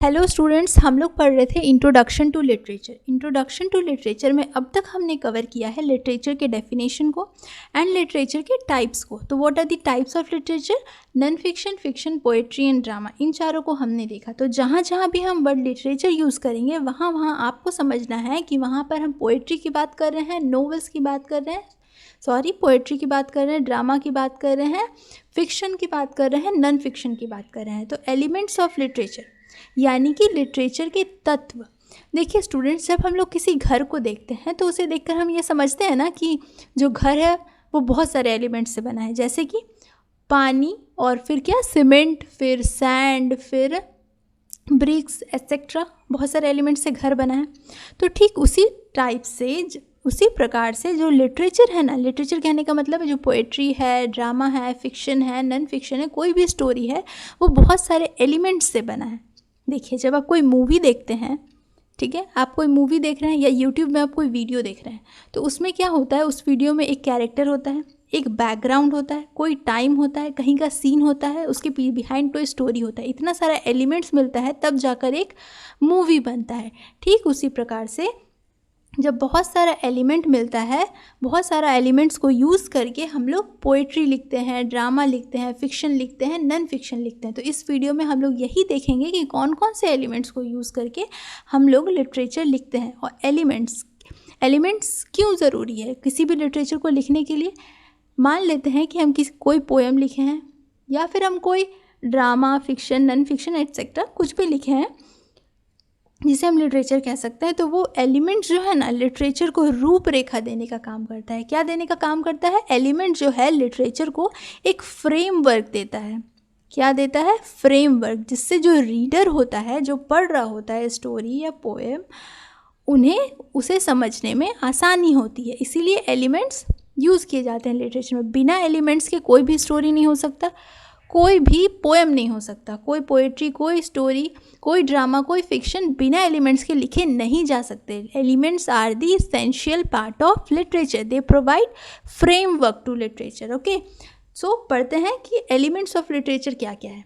Hello students, हम लोग पढ़ रहे थे introduction to literature. Introduction to literature में अब तक हमने कवर किया है लिटरेचर के डेफिनेशन को एंड लिटरेचर के टाइप्स को। तो what are the types of literature? Non fiction, fiction, poetry and drama. इन चारों को हमने देखा। तो जहाँ जहाँ भी हम वर्ड लिटरेचर यूज़ करेंगे वहाँ वहाँ आपको समझना है कि वहाँ पर हम पोएट्री की बात कर रहे हैं, नोवेल्स की बात कर रहे हैं, पोएट्री की बात कर रहे हैं, ड्रामा की बात कर रहे हैं, फिक्शन की बात कर रहे हैं, नॉन फिक्शन की बात कर रहे हैं। तो एलिमेंट्स ऑफ लिटरेचर यानी कि लिटरेचर के तत्व। देखिए स्टूडेंट्स, जब हम लोग किसी घर को देखते हैं तो उसे देखकर हम ये समझते हैं ना कि जो घर है वो बहुत सारे एलिमेंट्स से बना है, जैसे कि पानी और फिर क्या, सीमेंट, फिर सैंड, फिर ब्रिक्स एट्सेट्रा, बहुत सारे एलिमेंट्स से घर बना है। तो ठीक उसी टाइप से, उसी प्रकार से जो लिटरेचर है ना, लिटरेचर कहने का मतलब है जो पोएट्री है, ड्रामा है, फिक्शन है, नॉन फिक्शन है, कोई भी स्टोरी है, वो बहुत सारे एलिमेंट्स से बना है। देखिए, जब आप कोई मूवी देखते हैं, ठीक है, आप कोई मूवी देख रहे हैं या यूट्यूब में आप कोई वीडियो देख रहे हैं, तो उसमें क्या होता है, उस वीडियो में एक कैरेक्टर होता है, एक बैकग्राउंड होता है, कोई टाइम होता है, कहीं का सीन होता है, उसके बिहाइंड कोई स्टोरी होता है, इतना सारा एलिमेंट्स मिलता है तब जाकर एक मूवी बनता है। ठीक उसी प्रकार से जब बहुत सारा एलिमेंट मिलता है, बहुत सारा एलिमेंट्स को यूज़ करके हम लोग पोएट्री लिखते हैं, ड्रामा लिखते हैं, फिक्शन लिखते हैं, नॉन फिक्शन लिखते हैं। तो इस वीडियो में हम लोग यही देखेंगे कि कौन कौन से एलिमेंट्स को यूज़ करके हम लोग लिटरेचर लिखते हैं। और एलिमेंट्स क्यों ज़रूरी है किसी भी लिटरेचर को लिखने के लिए? मान लेते हैं कि हम कोई पोएम लिखे हैं या फिर हम कोई drama, fiction, non fiction etcetera कुछ भी लिखे हैं जिसे हम लिटरेचर कह सकते हैं। तो वो एलिमेंट जो है ना, लिटरेचर को रूपरेखा देने का काम करता है। क्या देने का काम करता है? एलिमेंट जो है लिटरेचर को एक फ्रेमवर्क देता है। क्या देता है? फ्रेमवर्क, जिससे जो रीडर होता है, जो पढ़ रहा होता है स्टोरी या पोएम, उन्हें उसे समझने में आसानी होती है। इसीलिए एलिमेंट्स यूज़ किए जाते हैं लिटरेचर में। बिना एलिमेंट्स के कोई भी स्टोरी नहीं हो सकता, कोई भी पोएम नहीं हो सकता, कोई पोएट्री, कोई स्टोरी, कोई ड्रामा, कोई फिक्शन बिना एलिमेंट्स के लिखे नहीं जा सकते। Elements are the essential part of literature, they provide framework to literature. Okay, so पढ़ते हैं कि एलिमेंट्स ऑफ लिटरेचर क्या क्या है।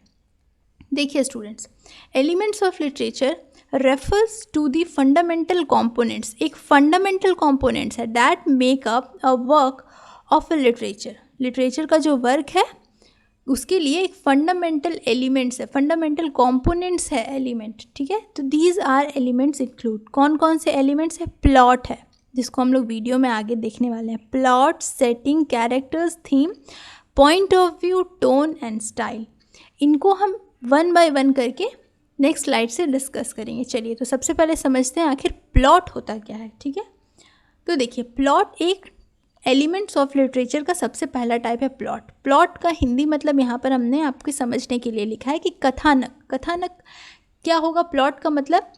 देखिए students, elements of literature refers to the fundamental components. एक फंडामेंटल कॉम्पोनेंट्स है that make up a work of a literature. Literature का जो वर्क है उसके लिए एक फंडामेंटल एलिमेंट्स है, फंडामेंटल कंपोनेंट्स है एलिमेंट। ठीक है, तो दीज आर एलिमेंट्स इंक्लूड, कौन कौन से एलिमेंट्स है? प्लॉट है, जिसको हम लोग वीडियो में आगे देखने वाले हैं। Plot, setting, characters, theme, point of view, tone and style. इनको हम वन बाय वन करके नेक्स्ट स्लाइड से डिस्कस करेंगे। चलिए, तो सबसे पहले समझते हैं आखिर प्लॉट होता क्या है। ठीक है, तो देखिए, प्लॉट एक एलिमेंट्स ऑफ लिटरेचर का सबसे पहला टाइप है प्लॉट। प्लॉट का हिंदी मतलब यहाँ पर हमने आपके समझने के लिए लिखा है कि कथानक। कथानक क्या होगा? प्लॉट का मतलब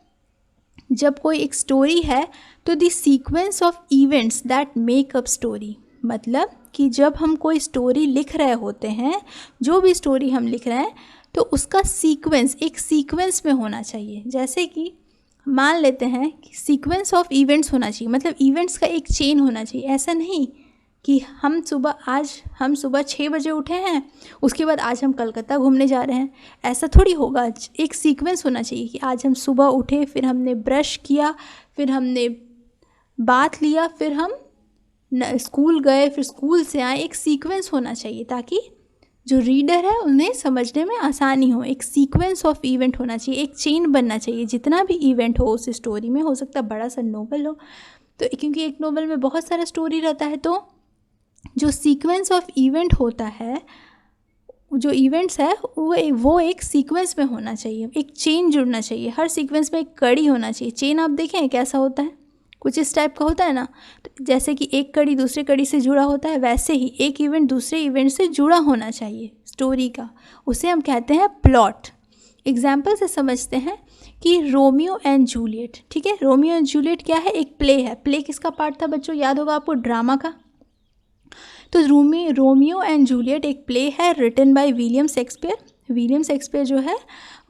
जब कोई एक स्टोरी है तो the sequence of events that make up story. मतलब कि जब हम कोई स्टोरी लिख रहे होते हैं, जो भी स्टोरी हम लिख रहे हैं, तो उसका सीक्वेंस एक सीक्वेंस में होना चाहिए। जैसे कि मान लेते हैं कि सीक्वेंस ऑफ इवेंट्स होना चाहिए, मतलब इवेंट्स का एक चेन होना चाहिए। ऐसा नहीं कि हम सुबह 6 बजे उठे हैं, उसके बाद आज हम कलकत्ता घूमने जा रहे हैं, ऐसा थोड़ी होगा। एक सीक्वेंस होना चाहिए कि आज हम सुबह उठे, फिर हमने ब्रश किया, फिर हमने बाथ लिया, फिर हम स्कूल गए, फिर स्कूल से आए। एक सीक्वेंस होना चाहिए ताकि जो रीडर है उन्हें समझने में आसानी हो। एक सीक्वेंस ऑफ इवेंट होना चाहिए, एक चेन बनना चाहिए। जितना भी इवेंट हो उस स्टोरी में, हो सकता है बड़ा सा नोवेल हो, तो क्योंकि एक नोवेल में बहुत सारा स्टोरी रहता है, तो जो सीक्वेंस ऑफ इवेंट होता है, जो इवेंट्स है वो एक सीक्वेंस में होना चाहिए, एक चेन जुड़ना चाहिए। हर सीक्वेंस में एक कड़ी होना चाहिए। चेन आप देखें कैसा होता है, कुछ इस टाइप का होता है ना। तो जैसे कि एक कड़ी दूसरे कड़ी से जुड़ा होता है, वैसे ही एक इवेंट दूसरे इवेंट से जुड़ा होना चाहिए स्टोरी का, उसे हम कहते हैं प्लॉट। एग्जाम्पल से समझते हैं कि रोमियो एंड जूलियट। ठीक है, रोमियो एंड जूलियट क्या है? एक प्ले है। प्ले किसका पार्ट था बच्चों? याद होगा आपको, ड्रामा का। तो रोमियो एंड जूलियट एक प्ले है written by William Shakespeare. William Shakespeare जो है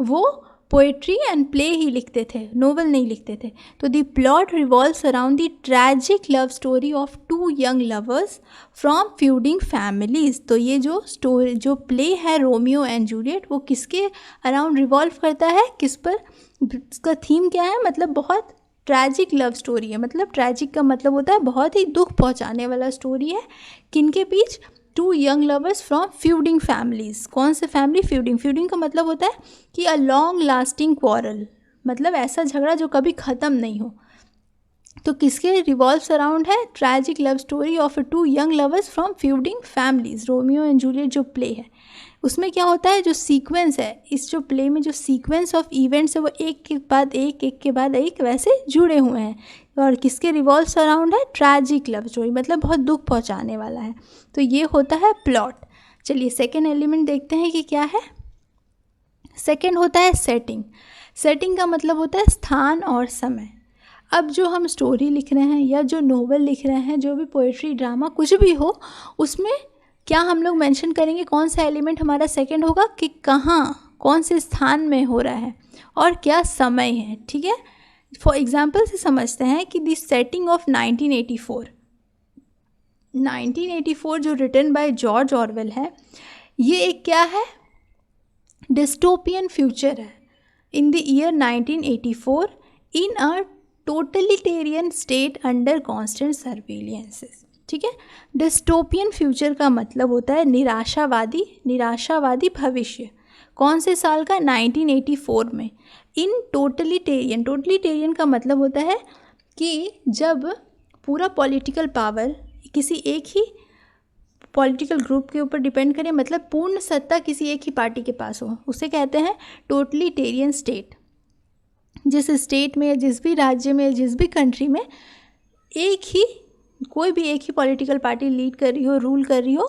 वो पोएट्री एंड प्ले ही लिखते थे, नोवेल नहीं लिखते थे। तो the plot revolves around the tragic love story of two young lovers from feuding families. तो ये जो स्टोरी, जो प्ले है रोमियो एंड जूलियट, वो किसके अराउंड रिवॉल्व करता है, किस पर, इसका थीम क्या है, मतलब बहुत ट्रैजिक लव स्टोरी है। मतलब ट्रैजिक का मतलब होता है बहुत ही दुख पहुंचाने वाला स्टोरी है। किनके बीच, two young lovers from feuding families. कौन से फैमिली, फ्यूडिंग। फ्यूडिंग का मतलब होता है कि अ लॉन्ग लास्टिंग क्वारल, मतलब ऐसा झगड़ा जो कभी ख़त्म नहीं हो। तो किसके रिवॉल्व्स अराउंड है, tragic love story of two young lovers from feuding families. Romeo and Juliet जो प्ले है उसमें क्या होता है, जो सीक्वेंस है, इस जो प्ले में जो सीक्वेंस ऑफ इवेंट्स है वो एक के बाद एक वैसे जुड़े हुए हैं। और किसके रिवॉल्व्स अराउंड है, ट्रैजिक लव स्टोरी, मतलब बहुत दुख पहुंचाने वाला है। तो ये होता है प्लॉट। चलिए सेकेंड एलिमेंट देखते हैं कि क्या है। सेकेंड होता है सेटिंग। सेटिंग का मतलब होता है स्थान और समय। अब जो हम स्टोरी लिख रहे हैं या जो नोवेल लिख रहे हैं, जो भी पोएट्री, ड्रामा, कुछ भी हो, उसमें क्या हम लोग मेंशन करेंगे, कौन सा एलिमेंट हमारा सेकंड होगा, कि कहाँ, कौन से स्थान में हो रहा है और क्या समय है। ठीक है, फॉर एग्जांपल से समझते हैं कि द सेटिंग ऑफ 1984 जो रिटन बाय जॉर्ज ऑरवेल है, ये एक क्या है, डिस्टोपियन फ्यूचर है। In the year 1984 in a totalitarian state under constant surveillance. ठीक है, डिस्टोपियन फ्यूचर का मतलब होता है निराशावादी भविष्य। कौन से साल का, 1984 में। इन टोटलिटेरियन का मतलब होता है कि जब पूरा पॉलिटिकल पावर किसी एक ही पॉलिटिकल ग्रुप के ऊपर डिपेंड करे, मतलब पूर्ण सत्ता किसी एक ही पार्टी के पास हो, उसे कहते हैं टोटलिटेरियन स्टेट। जिस स्टेट में, जिस भी राज्य में, जिस भी कंट्री में कोई भी एक ही पॉलिटिकल पार्टी लीड कर रही हो, रूल कर रही हो,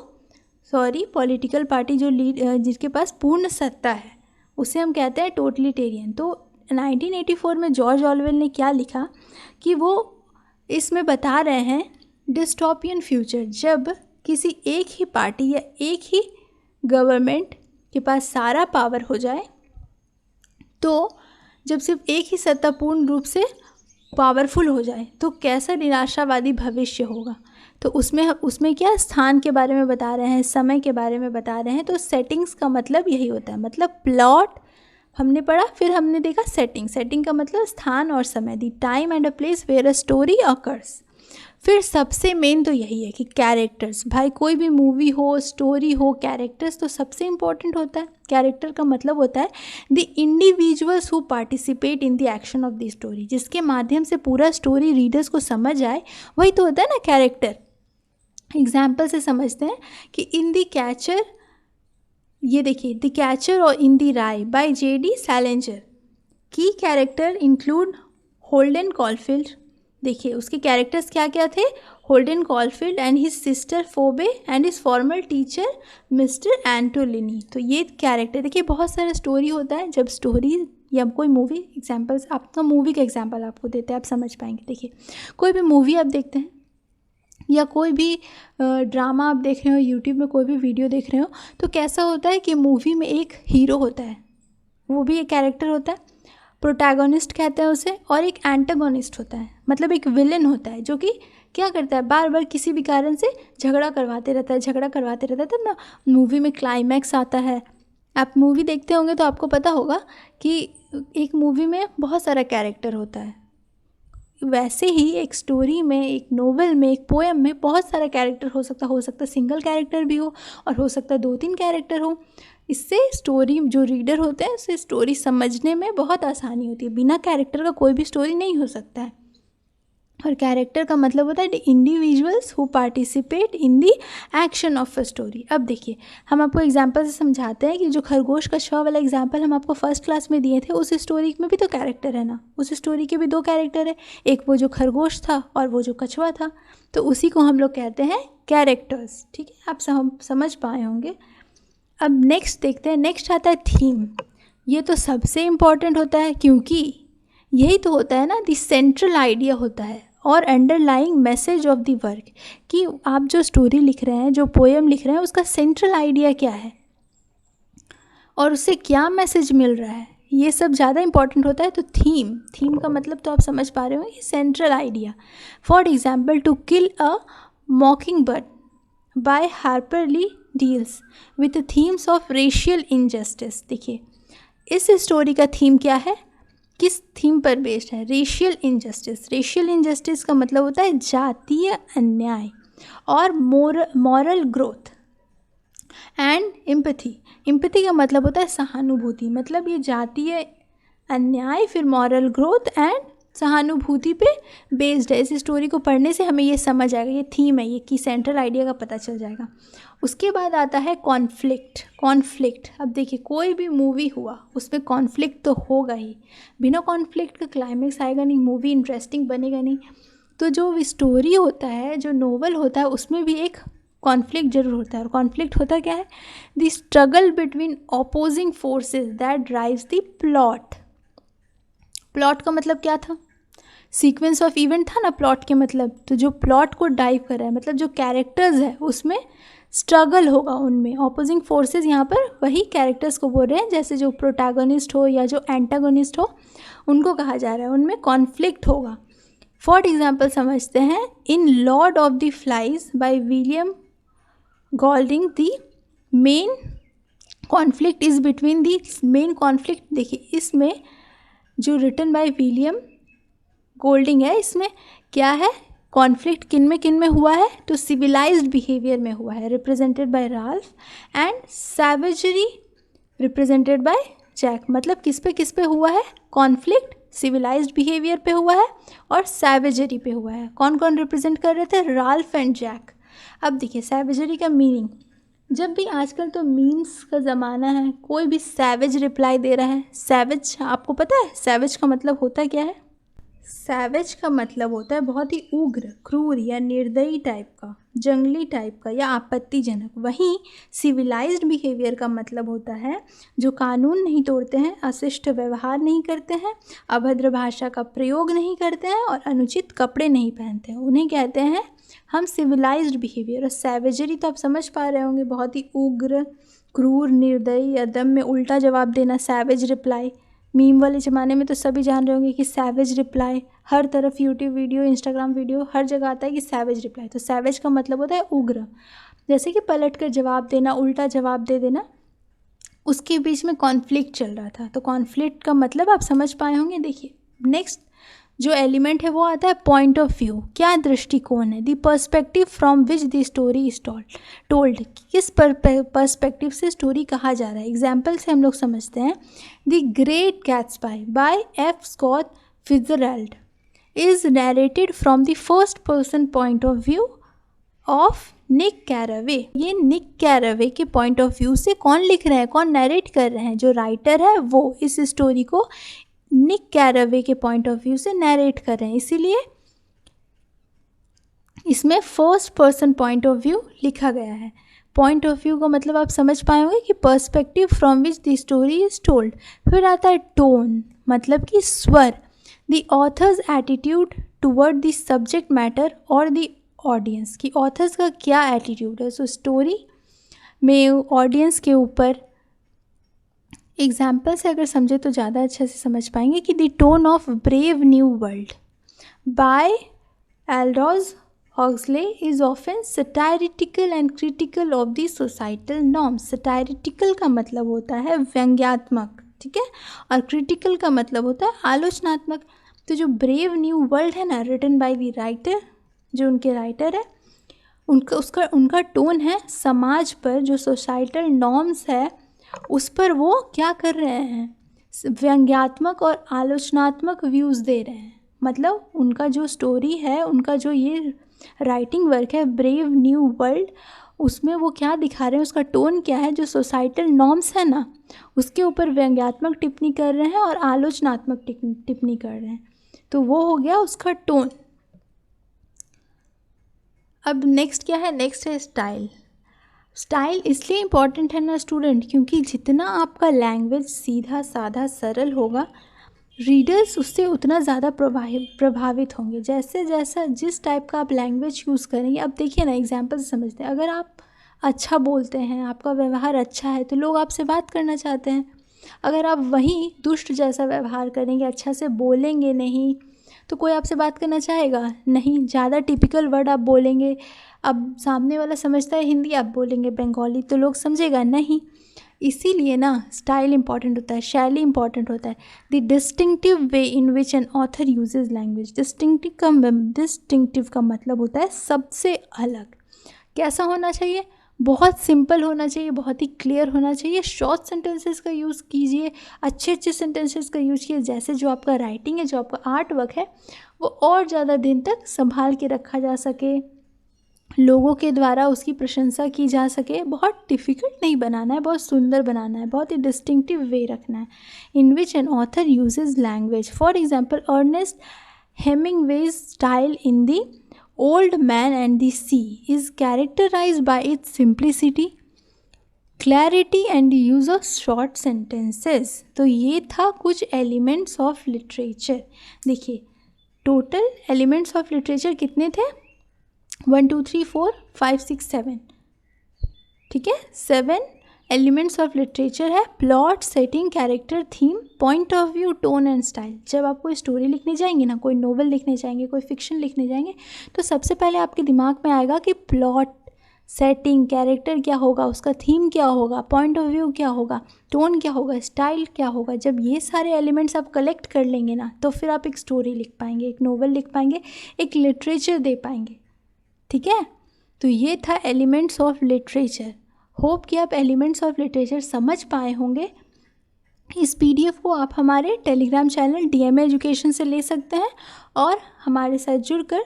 पॉलिटिकल पार्टी जो जिसके पास पूर्ण सत्ता है, उसे हम कहते हैं टोटलिटेरियन। तो 1984 में जॉर्ज ऑरवेल ने क्या लिखा कि वो इसमें बता रहे हैं डिस्टोपियन फ्यूचर, जब किसी एक ही पार्टी या एक ही गवर्नमेंट के पास सारा पावर हो जाए, तो जब सिर्फ एक ही सत्ता पूर्ण रूप से पावरफुल हो जाए, तो कैसा निराशावादी भविष्य होगा। तो उसमें क्या स्थान के बारे में बता रहे हैं, समय के बारे में बता रहे हैं। तो सेटिंग्स का मतलब यही होता है, मतलब प्लॉट हमने पढ़ा, फिर हमने देखा सेटिंग का मतलब स्थान और समय, the time and a place where a story occurs. फिर सबसे मेन तो यही है कि कैरेक्टर्स, भाई कोई भी मूवी हो, स्टोरी हो, कैरेक्टर्स तो सबसे इम्पोर्टेंट होता है। कैरेक्टर का मतलब होता है the individuals who participate in the action of the story, जिसके माध्यम से पूरा स्टोरी रीडर्स को समझ आए, वही तो होता है ना कैरेक्टर। एग्जाम्पल से समझते हैं कि इन द कैचर, ये देखिए, द कैचर और in the Rai bye J.D. सैलिंजर। की कैरेक्टर इंक्लूड होल्डन कॉलफील्ड। देखिए उसके कैरेक्टर्स क्या क्या थे, Holden Caulfield and his sister Phoebe and his former teacher mister Antolini. तो ये कैरेक्टर, देखिए बहुत सारा स्टोरी होता है। जब स्टोरी या कोई मूवी, एग्जाम्पल्स, आप तो मूवी का एग्जाम्पल आपको देते हैं, आप समझ पाएंगे। देखिए कोई भी मूवी आप देखते हैं या कोई भी ड्रामा आप देख रहे हो, यूट्यूब में कोई भी वीडियो देख रहे हो, तो कैसा होता है कि मूवी में एक हीरो होता है, वो भी एक कैरेक्टर होता है, प्रोटैगोनिस्ट कहते हैं उसे, और एक एंटागोनिस्ट होता है, मतलब एक विलन होता है, जो कि क्या करता है, बार बार किसी भी कारण से झगड़ा करवाते रहता है, तब ना मूवी में क्लाइमैक्स आता है। आप मूवी देखते होंगे तो आपको पता होगा कि एक मूवी में बहुत सारा कैरेक्टर होता है, वैसे ही एक स्टोरी में, एक नोवेल में, एक पोएम में बहुत सारा कैरेक्टर हो सकता है सिंगल कैरेक्टर भी हो और हो सकता है 2-3 कैरेक्टर हो। इससे स्टोरी, जो रीडर होते हैं, उससे स्टोरी समझने में बहुत आसानी होती है। बिना कैरेक्टर का कोई भी स्टोरी नहीं हो सकता है। और कैरेक्टर का मतलब होता है individuals who participate in the action of a story. अब देखिए हम आपको एग्जांपल से समझाते हैं कि जो खरगोश कछुआ वाला एग्जांपल हम आपको फर्स्ट क्लास में दिए थे, उस स्टोरी में भी तो कैरेक्टर है ना, उस स्टोरी के भी 2 कैरेक्टर है, एक वो जो खरगोश था और वो जो कछुआ था। तो उसी को हम लोग कहते हैं कैरेक्टर्स। ठीक है, आप समझ पाए होंगे। अब नेक्स्ट देखते हैं, नेक्स्ट आता है थीम। ये तो सबसे इम्पॉर्टेंट होता है, क्योंकि यही तो होता है ना, द सेंट्रल आइडिया होता है और underlying message of the work, कि आप जो स्टोरी लिख रहे हैं, जो पोएम लिख रहे हैं, उसका सेंट्रल आइडिया क्या है और उससे क्या मैसेज मिल रहा है, ये सब ज़्यादा इंपॉर्टेंट होता है। तो थीम का मतलब तो आप समझ पा रहे हो, ये central idea. For example, to kill a mockingbird by Harper Lee deals with themes of racial injustice. देखिए इस स्टोरी का थीम क्या है, किस थीम पर बेस्ड है, रेशियल इनजस्टिस। रेशियल इनजस्टिस का मतलब होता है जातीय अन्याय, और मॉरल ग्रोथ एंड एम्पैथी का मतलब होता है सहानुभूति। मतलब ये जातीय अन्याय, फिर मॉरल ग्रोथ एंड सहानुभूति पे बेस्ड है। इस स्टोरी को पढ़ने से हमें ये समझ आएगा, ये थीम है, ये की सेंट्रल आइडिया का पता चल जाएगा। उसके बाद आता है कॉन्फ्लिक्ट। अब देखिए कोई भी मूवी हुआ उसमें कॉन्फ्लिक्ट तो होगा ही, बिना कॉन्फ्लिक्ट का क्लाइमेक्स आएगा नहीं, मूवी इंटरेस्टिंग बनेगा नहीं। तो जो स्टोरी होता है, जो नोवेल होता है, उसमें भी एक कॉन्फ्लिक्ट जरूर होता है। और कॉन्फ्लिक्ट होता क्या है, the struggle between opposing forces that drives the plot. Plot का मतलब क्या था, सीक्वेंस ऑफ इवेंट था ना प्लॉट के मतलब। तो जो प्लॉट को ड्राइव कर रहा है, मतलब जो कैरेक्टर्स है उसमें स्ट्रगल होगा, उनमें ऑपोजिंग फोर्सेस, यहाँ पर वही कैरेक्टर्स को बोल रहे हैं, जैसे जो प्रोटैगनिस्ट हो या जो एंटागोनिस्ट हो उनको कहा जा रहा है, उनमें कॉन्फ्लिक्ट होगा। फॉर एग्जाम्पल समझते हैं, in Lord of the Flies by William Golding, the main conflict is between the main conflict. देखिए इसमें जो रिटन बाय विलियम गोल्डिंग है, इसमें क्या है, कॉन्फ्लिक्ट किन में हुआ है, तो सिविलाइज्ड बिहेवियर में हुआ है, represented by Ralph, and savagery represented by Jack. मतलब किस पे हुआ है कॉन्फ्लिक्ट, सिविलाइज्ड बिहेवियर पे हुआ है और सैवेजरी पे हुआ है। कौन कौन रिप्रेजेंट कर रहे थे, राल्फ एंड जैक। अब देखिए सैवेजरी का मीनिंग, जब भी आजकल तो मीम्स का ज़माना है, कोई भी सैवेज रिप्लाई दे रहा है। सैवेज, आपको पता है सैवेज का मतलब होता क्या है, सैवेज का मतलब होता है बहुत ही उग्र, क्रूर या निर्दयी टाइप का, जंगली टाइप का या आपत्तिजनक। वहीं सिविलाइज्ड बिहेवियर का मतलब होता है जो कानून नहीं तोड़ते हैं, अशिष्ट व्यवहार नहीं करते हैं, अभद्र भाषा का प्रयोग नहीं करते हैं और अनुचित कपड़े नहीं पहनते हैं, उन्हें कहते हैं हम सिविलाइज्ड बिहेवियर। और सैवेजरी तो आप समझ पा रहे होंगे, बहुत ही उग्र, क्रूर, निर्दयी, अदम में उल्टा जवाब देना, सैवेज रिप्लाई। मीम वाले ज़माने में तो सभी जान रहे होंगे कि सैवेज रिप्लाई, हर तरफ यूट्यूब वीडियो, इंस्टाग्राम वीडियो, हर जगह आता है कि सैवेज रिप्लाई। तो सैवेज का मतलब होता है उग्र, जैसे कि पलट कर जवाब देना, उल्टा जवाब दे देना। उसके बीच में कॉन्फ्लिक्ट चल रहा था, तो कॉन्फ्लिक्ट का मतलब आप समझ पाए होंगे। देखिए नेक्स्ट जो एलिमेंट है वो आता है पॉइंट ऑफ व्यू, क्या दृष्टिकोण है, the perspective from which the story is told, किस पर्सपेक्टिव से स्टोरी कहा जा रहा है। एग्जाम्पल से हम लोग समझते हैं, the Great Gatsby by F Scott Fitzgerald is narrated from the first person point of view of Nick Carraway. ये निक कैरावे के पॉइंट ऑफ व्यू से कौन लिख रहे हैं, कौन नरेट कर रहे हैं, जो राइटर है वो इस स्टोरी को निक कैरावे के पॉइंट ऑफ व्यू से नरेट कर रहे हैं, इसीलिए इसमें first person point of view लिखा गया है। पॉइंट ऑफ व्यू का मतलब आप समझ पाए होंगे कि perspective from which the story is told. फिर आता है टोन, मतलब कि स्वर, the author's attitude toward the subject matter और द ऑडियंस, की ऑथर्स का क्या एटीट्यूड है। सो स्टोरी में ऑडियंस के ऊपर एग्जाम्पल से अगर समझे तो ज़्यादा अच्छे से समझ पाएंगे कि the tone of Brave New World by Aldous Huxley is often satirical and critical of the societal norms. Satirical का मतलब होता है व्यंग्यात्मक, ठीक है, और क्रिटिकल का मतलब होता है आलोचनात्मक। तो जो ब्रेव न्यू वर्ल्ड है ना, रिटन बाय द राइटर, जो उनके राइटर है, उनका टोन है समाज पर, जो सोसाइटल नॉर्म्स है उस पर वो क्या कर रहे हैं, व्यंग्यात्मक और आलोचनात्मक व्यूज़ दे रहे हैं। मतलब उनका जो स्टोरी है, उनका जो ये राइटिंग वर्क है ब्रेव न्यू वर्ल्ड, उसमें वो क्या दिखा रहे हैं, उसका टोन क्या है, जो सोसाइटल नॉर्म्स है ना उसके ऊपर व्यंग्यात्मक टिप्पणी कर रहे हैं और आलोचनात्मक टिप्पणी कर रहे हैं। तो वो हो गया उसका टोन। अब नेक्स्ट क्या है, नेक्स्ट है स्टाइल। स्टाइल इसलिए इम्पॉर्टेंट है ना स्टूडेंट, क्योंकि जितना आपका लैंग्वेज सीधा साधा सरल होगा, रीडर्स उससे उतना ज़्यादा प्रभावित होंगे। जैसे जैसा जिस टाइप का आप लैंग्वेज यूज़ करेंगे, अब देखिए ना एग्जांपल से समझते हैं, अगर आप अच्छा बोलते हैं, आपका व्यवहार अच्छा है, तो लोग आपसे बात करना चाहते हैं। अगर आप वहीं दुष्ट जैसा व्यवहार करेंगे, अच्छा से बोलेंगे नहीं, तो कोई आपसे बात करना चाहेगा नहीं। ज़्यादा टिपिकल वर्ड आप बोलेंगे, अब सामने वाला समझता है हिंदी, आप बोलेंगे बंगाली, तो लोग समझेगा नहीं। इसीलिए ना स्टाइल इंपॉर्टेंट होता है, शैली इंपॉर्टेंट होता है। The distinctive way in which an author uses language. Distinctive का मतलब होता है सबसे अलग। कैसा होना चाहिए? बहुत सिंपल होना चाहिए, बहुत ही क्लियर होना चाहिए। शॉर्ट सेंटेंसेस का यूज़ कीजिए, अच्छे अच्छे सेंटेंसेस का यूज़ कीजिए, जैसे जो आपका राइटिंग है, जो आपका आर्ट वर्क है, वो और ज़्यादा दिन तक संभाल के रखा जा सके, लोगों के द्वारा उसकी प्रशंसा की जा सके। बहुत डिफ़िकल्ट नहीं बनाना है, बहुत सुंदर बनाना है, बहुत ही डिस्टिंक्टिव वे रखना है। In which an author uses language, for example Ernest Hemingway's style in the Old Man and the Sea is characterised by its simplicity, clarity and use of short sentences. तो ये था कुछ elements of literature. देखिए total elements of literature कितने थे? 1 2 3 4 5 6 7, ठीक है, 7 elements of literature है। Plot, setting, character, theme, point of view, tone and style. जब आप कोई स्टोरी लिखने जाएंगे ना, कोई नोवेल लिखने जाएंगे, कोई फिक्शन लिखने जाएंगे, तो सबसे पहले आपके दिमाग में आएगा कि प्लॉट, सेटिंग, कैरेक्टर क्या होगा, उसका थीम क्या होगा, पॉइंट ऑफ व्यू क्या होगा, टोन क्या होगा, स्टाइल क्या होगा। जब ये सारे एलिमेंट्स आप कलेक्ट कर लेंगे ना, तो फिर आप एक स्टोरी लिख पाएंगे, एक नोवेल लिख पाएंगे, एक लिटरेचर दे पाएंगे, ठीक है। तो ये था एलिमेंट्स ऑफ लिटरेचर। होप कि आप एलिमेंट्स ऑफ लिटरेचर समझ पाए होंगे। इस पीडीएफ को आप हमारे टेलीग्राम चैनल डीएमए एजुकेशन से ले सकते हैं और हमारे साथ जुड़कर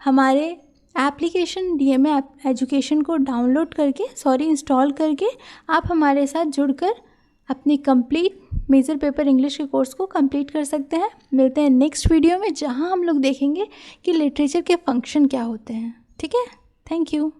हमारे एप्लीकेशन डीएमए एजुकेशन को डाउनलोड करके इंस्टॉल करके आप हमारे साथ जुड़कर अपनी कंप्लीट मेजर पेपर इंग्लिश के कोर्स को कंप्लीट कर सकते हैं। मिलते हैं नेक्स्ट वीडियो में, जहां हम लोग देखेंगे कि लिटरेचर के फंक्शन क्या होते हैं। ठीक है, थैंक यू।